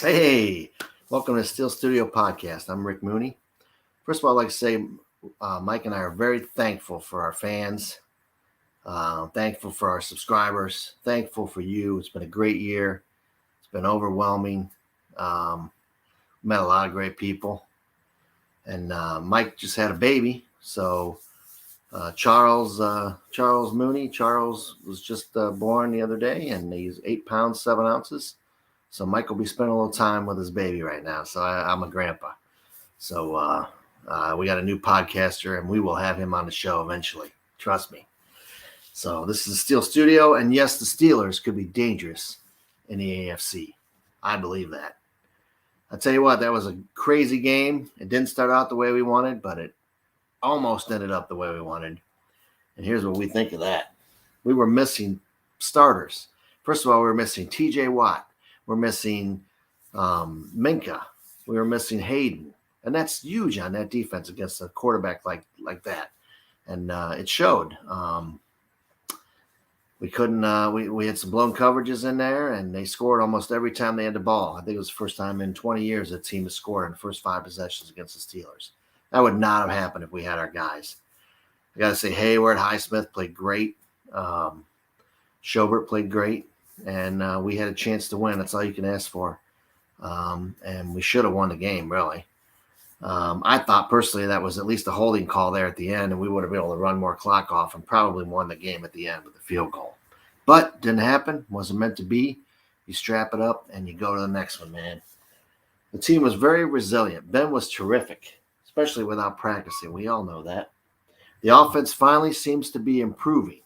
Hey, welcome to Steel Studio Podcast. I'm Rick Mooney. First of all, I'd like to say Mike and I are very thankful for our fans, thankful for our subscribers, thankful for you. It's been a great year. It's been overwhelming. Met a lot of great people. And Mike just had a baby. So Charles Mooney, Charles was just born the other day, and he's 8 pounds, 7 ounces. So Mike will be spending a little time with his baby right now. So I'm a grandpa. So we got a new podcaster, and we will have him on the show eventually. Trust me. So this is the Steel Studio, and yes, the Steelers could be dangerous in the AFC. I believe that. I'll tell you what, that was a crazy game. It didn't start out the way we wanted, but it almost ended up the way we wanted. And here's what we think of that. We were missing starters. First of all, we were missing TJ Watt. We're missing Minka. We were missing Hayden. And that's huge on that defense against a quarterback like that. And it showed. We couldn't we had some blown coverages in there, and they scored almost every time they had the ball. I think it was the first time in 20 years a team has scored in the first 5 possessions against the Steelers. That would not have happened if we had our guys. I got to say, Hayward, Highsmith played great. Schobert played great. And we had a chance to win. That's all you can ask for. And we should have won the game, really. I thought personally that was at least a holding call there at the end, and we would have been able to run more clock off and probably won the game at the end with a field goal. But didn't happen. Wasn't meant to be. You strap it up and you go to the next one, man. The team was very resilient. Ben was terrific, especially without practicing. We all know that. The offense finally seems to be improving.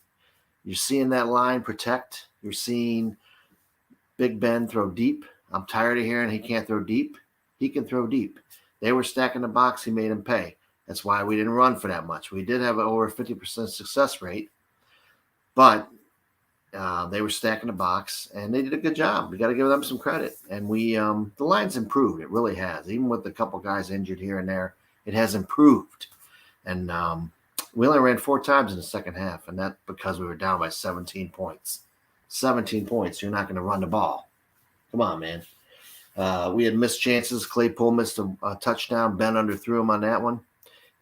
You're seeing that line protect. You're seeing Big Ben throw deep. I'm tired of hearing he can't throw deep. He can throw deep. They were stacking the box. He made him pay. That's why we didn't run for that much. We did have over a 50% success rate, but they were stacking the box, and they did a good job. We got to give them some credit. And the line's improved. It really has. Even with a couple guys injured here and there, it has improved. And we only ran 4 times in the second half, and that's because we were down by 17 points. 17 points. You're not going to run the ball. Come on, man. We had missed chances. Claypool missed a touchdown. Ben underthrew him on that one.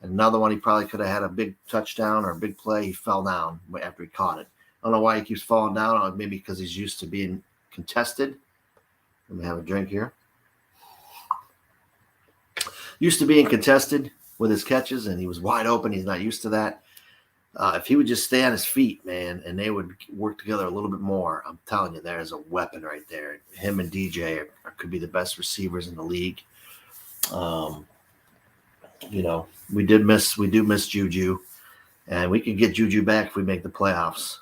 And another one, he probably could have had a big touchdown or a big play. He fell down after he caught it. I don't know why he keeps falling down. Maybe because he's used to being contested. Let me have a drink here. Used to being contested with his catches, and he was wide open. He's not used to that. If he would just stay on his feet, man, and they would work together a little bit more, I'm telling you, there is a weapon right there. Him and DJ could be the best receivers in the league. We do miss Juju, and we could get Juju back if we make the playoffs.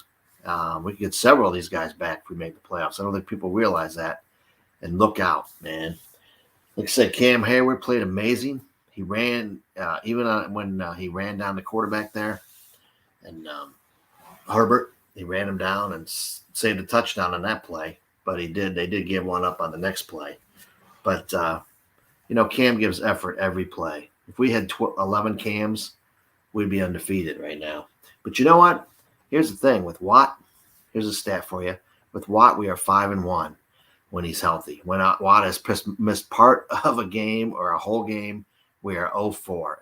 We could get several of these guys back if we make the playoffs. I don't think people realize that. And look out, man. Like I said, Cam Hayward played amazing. He ran, when he ran down the quarterback there. And Herbert, he ran him down and saved a touchdown on that play. But they did give one up on the next play. But, Cam gives effort every play. If we had 11 Cams, we'd be undefeated right now. But you know what? Here's the thing. With Watt, here's a stat for you. With Watt, we are 5-1 when he's healthy. When Watt has missed part of a game or a whole game, we are 0-4-1.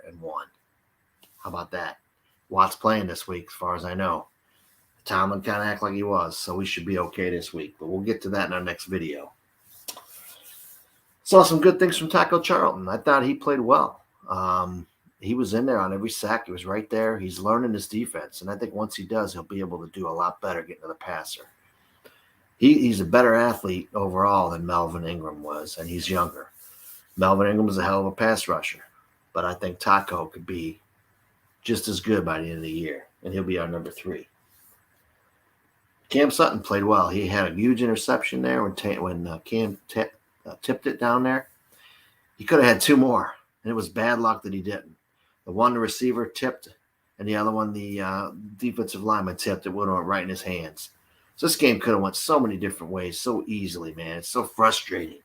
How about that? Watt's playing this week, as far as I know. Tomlin kind of act like he was, so we should be okay this week. But we'll get to that in our next video. Saw some good things from Taco Charlton. I thought he played well. He was in there on every sack. He was right there. He's learning his defense, and I think once he does, he'll be able to do a lot better getting to the passer. He's a better athlete overall than Melvin Ingram was, and he's younger. Melvin Ingram is a hell of a pass rusher, but I think Taco could be just as good by the end of the year, and he'll be our number 3. Cam Sutton played well. He had a huge interception there when Cam tipped it down there. He could have had 2 more, and it was bad luck that he didn't. The one the receiver tipped, and the other one the defensive lineman tipped. It would have went right in his hands. So this game could have went so many different ways so easily, man. It's so frustrating.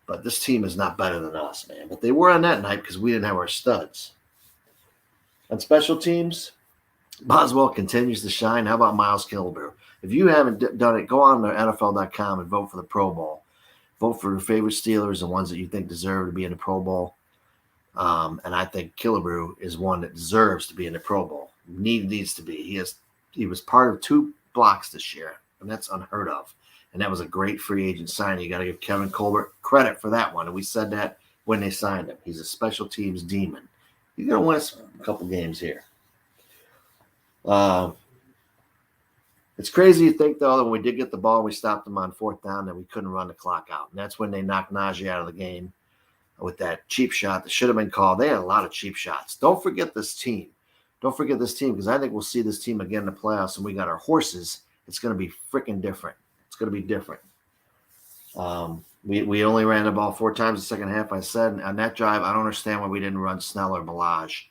But this team is not better than us, man. But they were on that night because we didn't have our studs. On special teams, Boswell continues to shine. How about Miles Killebrew? If you haven't done it, go on to NFL.com and vote for the Pro Bowl. Vote for your favorite Steelers, the ones that you think deserve to be in the Pro Bowl. And I think Killebrew is one that deserves to be in the Pro Bowl. Needs to be. He was part of 2 blocks this year, and that's unheard of. And that was a great free agent signing. You got to give Kevin Colbert credit for that one. And we said that when they signed him. He's a special teams demon. He's going to win us a couple games here. It's crazy to think, though, that when we did get the ball, we stopped them on 4th down, that we couldn't run the clock out. And that's when they knocked Najee out of the game with that cheap shot that should have been called. They had a lot of cheap shots. Don't forget this team. Don't forget this team, because I think we'll see this team again in the playoffs, and we got our horses. It's going to be freaking different. It's going to be different. We only ran the ball 4 times in the second half. I said on that drive, I don't understand why we didn't run Snell or Balaj,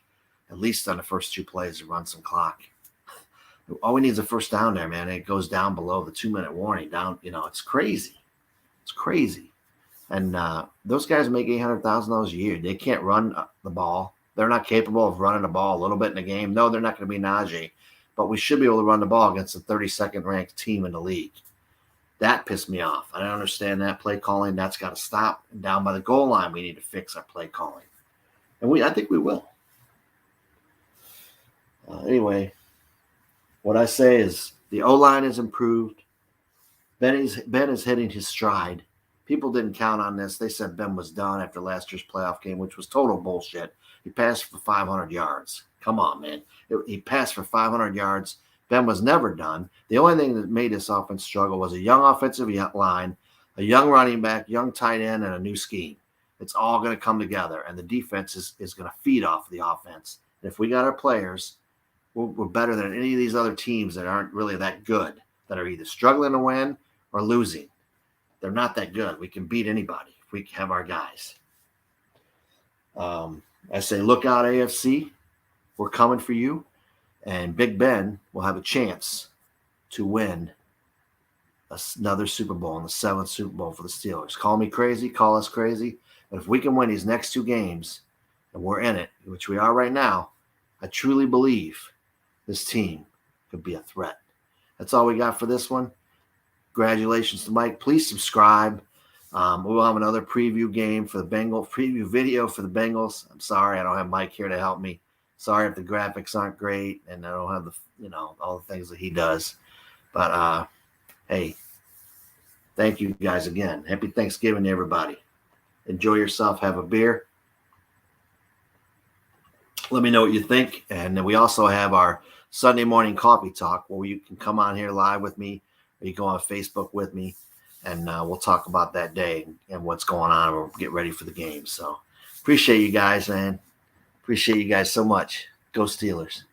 at least on the first 2 plays, to run some clock. All we need is a first down there, man. It goes down below the 2-minute warning. Down, it's crazy. It's crazy. And those guys make $800,000 a year. They can't run the ball. They're not capable of running the ball a little bit in the game. No, they're not going to be Najee. But we should be able to run the ball against the 32nd ranked team in the league. That pissed me off. I don't understand that play calling. That's got to stop. And down by the goal line, we need to fix our play calling. And I think we will. Anyway, what I say is the O-line has improved. Ben is hitting his stride. People didn't count on this. They said Ben was done after last year's playoff game, which was total bullshit. He passed for 500 yards. Come on, man. He passed for 500 yards. Ben was never done. The only thing that made this offense struggle was a young offensive line, a young running back, young tight end, and a new scheme. It's all going to come together, and the defense is going to feed off the offense. And if we got our players, we're better than any of these other teams that aren't really that good, that are either struggling to win or losing. They're not that good. We can beat anybody if we have our guys. I say, look out, AFC. We're coming for you. And Big Ben will have a chance to win another Super Bowl, in the 7th Super Bowl for the Steelers. Call me crazy. Call us crazy. But if we can win these next 2 games, and we're in it, which we are right now, I truly believe this team could be a threat. That's all we got for this one. Congratulations to Mike. Please subscribe. We'll have another preview game for the Bengals, preview video for the Bengals. I'm sorry I don't have Mike here to help me. Sorry if the graphics aren't great and I don't have all the things that he does. But hey, thank you guys again. Happy Thanksgiving to everybody. Enjoy yourself. Have a beer. Let me know what you think. And then we also have our Sunday morning coffee talk, where you can come on here live with me, or you go on Facebook with me, and we'll talk about that day and what's going on. We'll get ready for the game. So appreciate you guys, man. Appreciate you guys so much. Go Steelers.